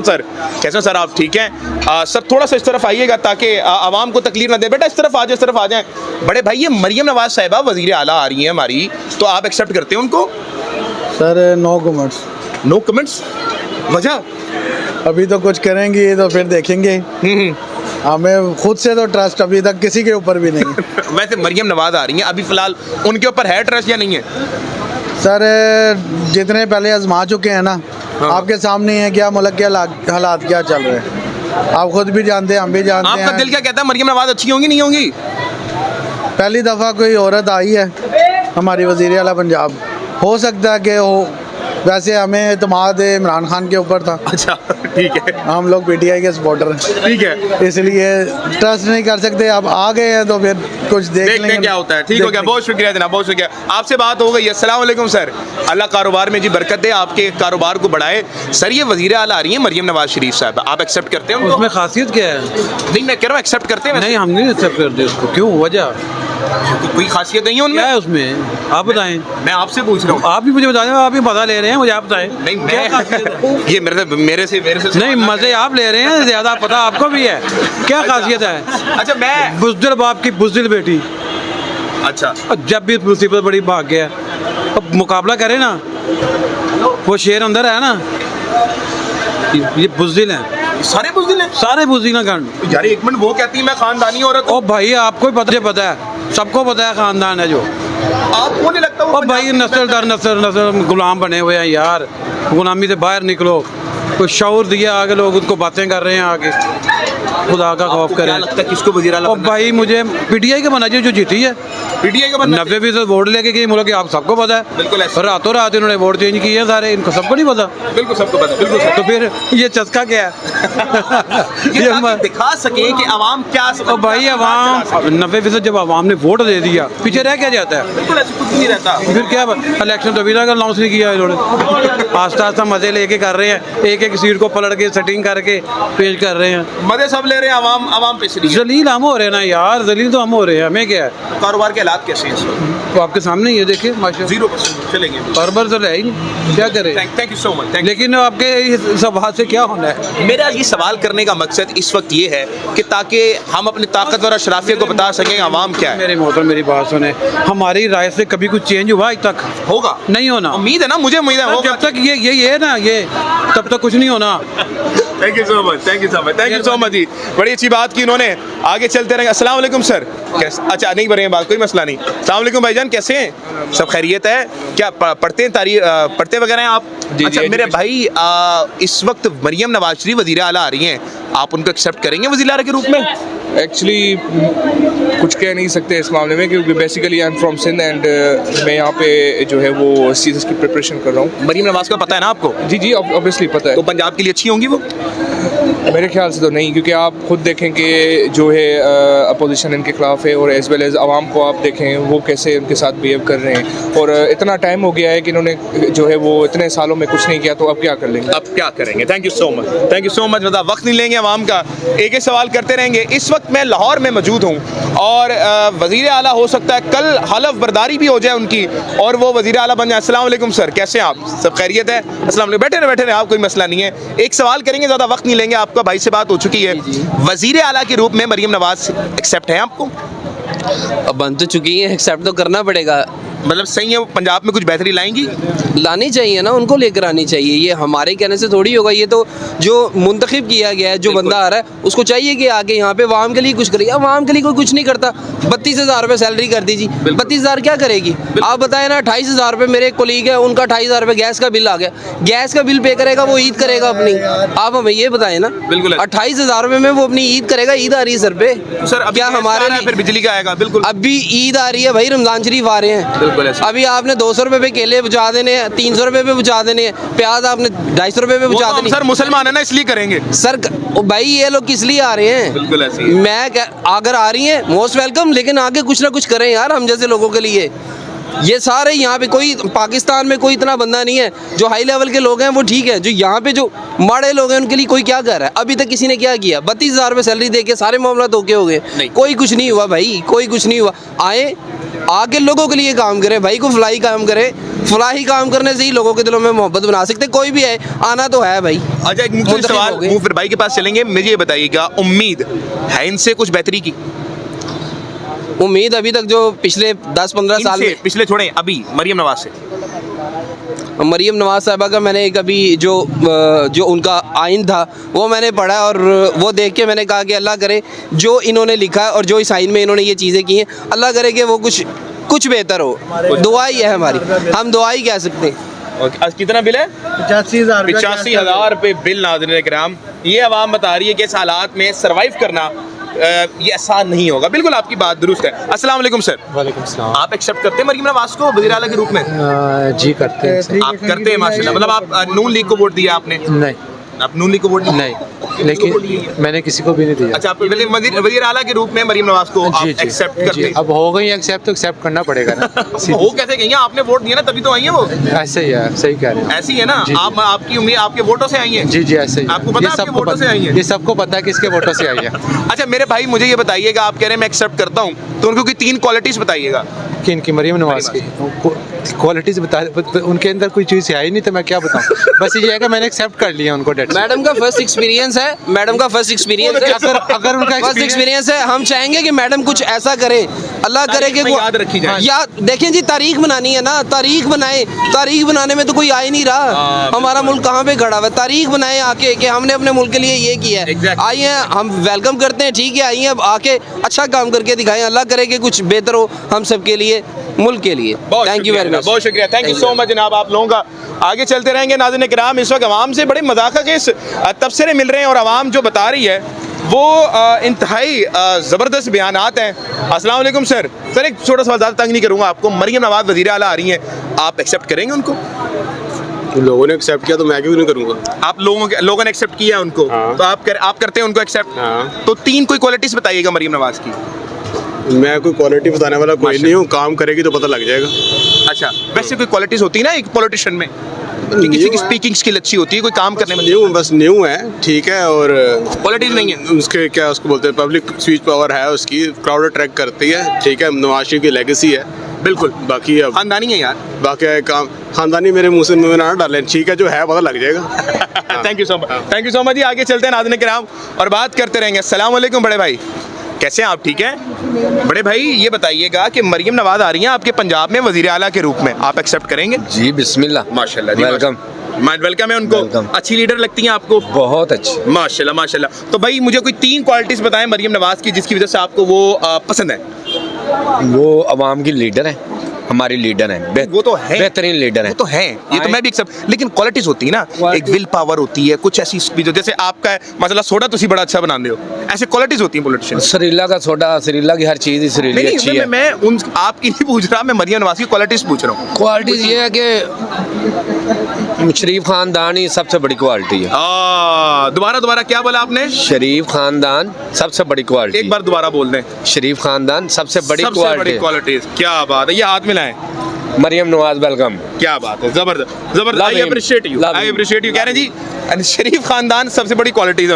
Sir कैसे हैं sir आप? ठीक हैं सर, थोड़ा सा इस तरफ आइएगा ताकि आवाम को तकलीफ ना दे। बेटा इस तरफ आ जाए, इस तरफ आ जाए। बड़े भाई, ये मरियम नवाज साहिबा वजीर आला आ रही हैं हमारी, तो आप एक्सेप्ट करते हैं उनको? Sir no comments. No comments? वजह? अभी तो कुछ करेंगी तो फिर देखेंगे। हमें खुद से तो ट्रस्ट अभी तक किसी के ऊपर भी नहीं। वैसे मरियम नवाज आ रही हैं, अभी फिलहाल उनके ऊपर है ट्रस्ट या नहीं है? सर जितने पहले आजमा चुके हैं ना, आपके सामने है क्या मुल्क के हालात क्या चल रहे हैं, आप खुद भी जानते हैं, हम भी जानते हैं। आपका दिल क्या कहता है, मरियम नवाज अच्छी होंगी नहीं होंगी? पहली दफ़ा कोई औरत आई है हमारी वज़ीर आला पंजाब, हो सकता है कि हो। वैसे हमें एतमाद इमरान खान के ऊपर था। अच्छा ठीक है, हम लोग पीटीआई के सपोर्टर हैं, ठीक है, इसलिए ट्रस्ट नहीं कर सकते। अब आ गए हैं तो फिर कुछ देखते हैं क्या होता है। ठीक हो गया, बहुत शुक्रिया जनाब, बहुत शुक्रिया। आपसे बात हो गई। अस्सलाम वालेकुम सर, अल्लाह कारोबार में जी बरकत दे, आपके कारोबार को बढ़ाए। सर ये वजीर आला आ रही है मरियम नवाज शरीफ साहब, आप एक्सेप्ट करते हैं उनको? उसमें खासियत क्या है? नहीं मैं कह रहा हूँ एक्सेप्ट करते हैं? नहीं, हम नहीं एक्सेप्ट करते उसको। क्यों? वजह कोई खासियत नहीं है उनमें? क्या है उसमें, आप बताएं। मैं आपसे पूछ रहा हूँ। आप भी मुझे बताएं, आप भी मजा ले रहे हैं, मुझे आप बताएं। नहीं क्या खासियत है? ये मेरे से नहीं, मजे आप ले रहे हैं, ज्यादा पता आपको भी है। क्या खासियत है? अच्छा मैं बुज़दिल बाप की बुज़दिल बेटी, अच्छा और जब भी मुसीबत बड़ी भाग गया। अब मुकाबला करे ना, वो शेर अंदर है ना, ये बुज़दिल है, सारे बुज़दिल हैं? सारे बुज़दिल हैं गण। यार एक मिनट, वो कहती है मैं खानदानी औरत हूँ। ओ भाई, आपको ही पता है, सबको पता है खानदान है जो। आपको नहीं लगता वो ओ भाई, नस्ल दर नस्ल गुलाम बने हुए हैं यार, गुलामी से बाहर निकलो। कोई शऊर दिया आगे, लोग उनको बातें कर रहे हैं आगे। खुदा का खौफ करें। क्या लगता है किसको वज़ीर आला ओ बनना भाई, मुझे पीटीआई का बना चाहिए जो जीती है। पीटीआई का बनना? 90% वोट लेके गई मुल्क के, आप सबको पता है। बिल्कुल ऐसे। रातों रात इन्होंने वोट चेंज किए हैं सारे, इनको सबको नहीं पता। बिल्कुल सबको पता, बिल्कुल तो फिर ये चस्का क्या है? ये ताकि दिखा सके कि आवाम क्या ओ भाई, अवाम 90% जब अवाम ने वोट दे दिया, पीछे रह क्या जाता है? बिल्कुल ऐसे कुछ नहीं रहता। फिर क्या इलेक्शन तो अभी तक अनाउंस नहीं किया इन्होंने। आस्ता आस्ता मजे लेके कर रहे हैं, एक एक सीट को पलट के सेटिंग करके पेश कर रहे हैं। मजे सब ले रहे हैं, आवाम पे से। जलील हम हो रहे हैं ना यार, जलील तो हम हो रहे हैं, हमें क्या है? कारोबार के हालात कैसे हैं इस वक्त? तो आपके सामने ये देखिए माशा 0% चलेंगे। बरबर तो है ही नहीं, क्या करें? Thank you so much. लेकिन आपके इस सवाल से क्या होना है? मेरा ये सवाल करने का मकसद इस वक्त ये है कि ताकि हम अपनी ताकतवर अशराफिया को बता सकें आवाम क्या है। मेरे मोहतरम मेरी बात सुने, हमारी राय से कभी कुछ चेंज हुआ आज तक? होगा, नहीं होना। उम्मीद है ना, मुझे उम्मीद है जब तक ये है ना, ये तब तक कुछ नहीं होना। Thank you so much, thank you so much, thank you so much जी, बड़ी अच्छी बात की इन्होंने। आगे चलते रहेंगे। अस्सलाम वालेकुम सर, कैसे? अच्छा नहीं बढ़िया बात, कोई मसला नहीं। अस्सलाम वालेकुम भाईजान, कैसे हैं? सब खैरियत है? क्या पढ़ते हैं, पढ़ते वगैरह हैं आप? अच्छा मेरे भाई, इस वक्त मरियम नवाज शरीफ वज़ीर आला आ रही हैं, आप उनको एक्सेप्ट करेंगे वज़ीर आला के रूप में? एक्चुअली कुछ कह नहीं सकते इस मामले में, क्योंकि basically I am from Sindh and मैं यहाँ पे जो है वो सीज़ की प्रिपरेशन कर रहा हूँ। मरियम नवाज का पता है ना आपको? जी जी, ऑब्वियसली पता है। तो पंजाब के लिए अच्छी होंगी वो? मेरे ख्याल से तो नहीं, क्योंकि आप खुद देखें कि जो है अपोजिशन इनके खिलाफ है, और एज वेल एज आवाम को आप देखें वो कैसे उनके साथ बिहेव कर रहे हैं। और इतना टाइम हो गया है कि इन्होंने जो है वो इतने सालों में कुछ नहीं किया, तो अब क्या कर लेंगे? अब क्या करेंगे? Thank you so much, thank you so much. मतलब वक्त नहीं लेंगे आवाम का, एक एक सवाल करते रहेंगे। इस वक्त मैं लाहौर में मौजूद हूँ और वज़ीर आला हो सकता है कल हलफ बर्दारी भी हो जाए उनकी और वो वज़ीर आला बन जाए। अस्सलाम वालेकुम सर, कैसे हैं आप? सब खैरियत है? अस्सलाम वालेकुम। बैठे रहे आप, कोई मसला नहीं है। एक सवाल करेंगे, ज़्यादा वक्त नहीं लेंगे, आपका भाई से बात हो चुकी है। वज़ीर आला के रूप में मरियम नवाज एक्सेप्ट है आपको? अब बन तो चुकी है, एक्सेप्ट तो करना पड़ेगा। मतलब सही है, वो पंजाब में कुछ बेहतरी लाएंगी? लानी चाहिए ना, उनको लेकर आनी चाहिए। ये हमारे कहने से थोड़ी होगा, ये तो जो मुंतखब किया गया है, जो बंदा आ रहा है, उसको चाहिए कि आगे यहाँ पे अवाम के लिए कुछ करेगा। अवाम के लिए कोई कुछ नहीं करता। 32,000 रुपये सैलरी कर दीजिए, 32,000 क्या करेगी? आप बताएं ना। 28,000 रुपये, मेरे एक कोलीग है, उनका 28,000 रुपये गैस का बिल आ गया। गैस का बिल पे करेगा वो, ईद करेगा अपनी। आप हमें ये बताएं ना। बिल्कुल 28,000 रुपये में वो अपनी ईद करेगा। ईद आ रही है सर पे, सर क्या हमारे लिए? फिर बिजली का आएगा? बिल्कुल, अभी ईद आ रही है भाई, रमजान शरीफ आ रहे हैं। बिल्कुल ऐसे। अभी आपने 200 रुपये पे केले बचा देने हैं, 300 रुपये पे बचा देने हैं, प्याज आपने 250 रुपये पे बचा देने। सर मुसलमान है ना, इसलिए करेंगे सर भाई, ये लोग किस लिए आ रहे हैं? बिल्कुल ऐसे। अगर आ रही हैं मोस्ट वेलकम, लेकिन आगे कुछ ना कुछ करें यार हम जैसे लोगों के लिए। ये सारे यहाँ पे कोई पाकिस्तान में कोई इतना बंदा नहीं है जो हाई लेवल के लोग हैं वो ठीक है, जो यहाँ पे जो माड़े लोग हैं उनके लिए कोई क्या कर रहा है? अभी तक किसी ने क्या किया? 32,000 रुपये सैलरी दे के सारे मामला धोखे हो गए, कोई कुछ नहीं हुआ भाई, कोई कुछ नहीं हुआ। आए आके लोगों के लिए काम करे भाई, को फलाई काम करे, फलाही काम करने से ही लोगों के दिलों में मोहब्बत बना सकते। कोई भी है, आना तो है भाई। अच्छा, एक मुख्तलिफ मुंतखब सवाल हो गए। मुफिर भाई के पास चलेंगे। मुझे ये बताइएगा, उम्मीद है इनसे कुछ बेहतरी की? उम्मीद अभी तक जो पिछले 10-15 साल इनसे, में, पिछले छोड़ें, अभी मरियम नवाज से। मरियम नवाज साहबा का मैंने एक अभी जो उनका आइन था वो मैंने पढ़ा और वो देख के मैंने कहा कि अल्लाह करे जो इन्होंने लिखा है और जो इस आइन में इन्होंने ये चीज़ें की हैं, अल्लाह करे कि वो कुछ बेहतर हो। दुआ ही है हमारी, हम दुआ ही कह सकते हैं। और आज कितना बिल है? 85,000 85,000 रुपये बिल। नाज़रीन किराम, ये आवाम बता रही है कि इस हालात में सर्वाइव करना ये आसान नहीं होगा। बिल्कुल आपकी बात दुरुस्त है। अस्सलाम वालेकुम सर। वालेकुम सलाम। आप एक्सेप्ट करते हैं मरियम नवाज को वज़ीर आला के रूप में? जी करते हैं। आप करते हैं माशाल्लाह। मतलब आप नून लीग को वोट दिया आपने? नहीं आप नून लीग को वोट नहीं, लेकिन मैंने किसी को भी नहीं दिया। अच्छा, आप वज़ीर आला के रूप में मरियम नवाज को आप जी जी एक्सेप्ट जी, करते हैं? अब हो गई एक्सेप्ट तो एक्सेप्ट करना पड़ेगा ना। वो कैसे गई हैं? आपने वोट दिया ना, तभी तो आई हैं वो। ऐसे ही है, सही कह रहे हैं। ऐसी है ना, जी, आप आपकी उम्मीद आपके वोटों से आई है? जी जी ऐसे ही है। आपको पता है ये आपके वोटों से आई है? ये सबको पता है किसके वोटों से आई है। अच्छा मेरे भाई, मुझे ये बताइएगा, आप कह रहे हैं मैं एक्सेप्ट करता हूँ, तो उनको कोई 3 क्वालिटीज बताइएगा। कि इनकी मरियम नवाज की क्वालिटीज बता, उनके अंदर कोई चीज़ है ही नहीं, तो मैं क्या बताऊँ। बस ये है कि मैंने एक्सेप्ट कर लिया उनको। डेट मैडम का फर्स्ट एक्सपीरियंस है, मैडम का फर्स्ट एक्सपीरियंस है। अगर उनका फर्स्ट एक्सपीरियंस है, हम चाहेंगे कि मैडम कुछ ऐसा करे, अल्लाह करे कि में याद रखी जाए। या देखें जी, तारीख बनानी है ना, तारीख बनाए। तारीख बनाने में तो कोई आ ही नहीं रहा। हमारा मुल्क कहाँ पे खड़ा हुआ है? तारीख बनाए आके कि हमने अपने मुल्क के लिए ये किया है। Exactly. आइए, हम वेलकम करते हैं, ठीक है, आइए अब आके अच्छा काम करके दिखाएं। अल्लाह करे कि कुछ बेहतर हो हम सब के लिए, मुल्क के लिए। Thank you very much. बहुत शुक्रिया, थैंक यू सो मच जनाब आप लोगों का। आगे चलते रहेंगे। नाज़रीन किराम, इस वक्त आवाम से बड़े मज़ाक़ के तबसरे मिल रहे हैं और आवाम जो बता रही है वो इंतहाई ज़बरदस्त बयानात हैं। अस्सलाम वालेकुम सर। सर एक छोटा सवाल, ज़्यादा तंग नहीं करूँगा आपको। मरियम नवाज वज़ीर आला आ रही हैं, आप एक्सेप्ट करेंगे उनको? लोगों ने एक्सेप्ट किया तो मैं क्यों नहीं करूँगा। आप लोगों ने एक्सेप्ट किया उनको, हाँ। तो आप करते हैं उनको एक्सेप्ट? हाँ। तो 3 कोई क्वालिटीज़ बताइएगा मरियम नवाज की। मैं कोई क्वालिटी बताने वाला कोई नहीं हूँ, काम करेगी तो पता लग जाएगा। अच्छा, वैसे कोई क्वालिटीज़ होती है ना एक पॉलिटिशियन में, कि किसी की स्पीकिंग स्किल अच्छी होती है, कोई काम करने में? बस न्यू है, ठीक है। और क्वालिटीज़ नहीं है उसके क्या उसको बोलते हैं, पब्लिक स्पीच पावर है उसकी, क्राउड अट्रैक्ट करती है, ठीक है। नवाज शरीफ की लेगेसी है, बिल्कुल। बाकी अब खानदानी है यार। बाकी काम खानदानी मेरे मुंह से मुंह में ना डालें, ठीक है, जो है पता लग जाएगा। Thank you so much, thank you so much जी। आगे चलते हैं नाज़रीन किराम और बात करते रहेंगे। अस्सलाम वालेकुम बड़े भाई, कैसे हैं आप? ठीक हैं बड़े भाई। ये बताइएगा कि मरियम नवाज आ रही हैं आपके पंजाब में वज़ीर आला के रूप में, आप एक्सेप्ट करेंगे? जी बिस्मिल्लाह। माशाल्लाह जी, वेलकम। वेलकम है उनको। वेलकम। अच्छी लीडर लगती हैं आपको? बहुत अच्छी। माशाल्लाह माशाल्लाह। तो भाई मुझे कोई 3 क्वालिटीज़ बताएं मरियम नवाज की जिसकी वजह से आपको वो पसंद है। वो अवाम की लीडर है, हमारी लीडर है, वो तो है, बेहतरीन लीडर है। वो तो है, ये तो मैं भी एक्सेप्ट, लेकिन क्वालिटीज होती है ना, एक विल पावर होती है, कुछ ऐसी भी जो, जैसे आपका है मसला सोडा तुसी बड़ा अच्छा बनाते हो, ऐसे क्वालिटीज होती हैं पॉलिटिशियन। सरीला का सोडा, सरीला की हर चीज़ ही सरीली नहीं अच्छी नहीं, है। मैं उन आपकी नहीं पूछ रहा, मैं मरियम नवाज की क्वालिटीज पूछ रहा हूँ। क्वालिटीज ये है कि शरीफ खानदान ही सबसे बड़ी क्वालिटी है। दोबारा क्या बोला आपने? शरीफ खानदान सबसे बड़ी क्वालिटी। एक बार दोबारा बोल दें। शरीफ खानदान सबसे बड़ी सबसे बड़ी क्वालिटी। क्वालिटीज, क्या बात है, ये हाथ मिलाएं। मरियम नवाज वेलकम। क्या बात है, जबरदस्त जबरदस्त। Love I him. Appreciate you, Love I him. Appreciate you. कह रहे हैं जी शरीफ खानदान सबसे बड़ी क्वालिटीज है।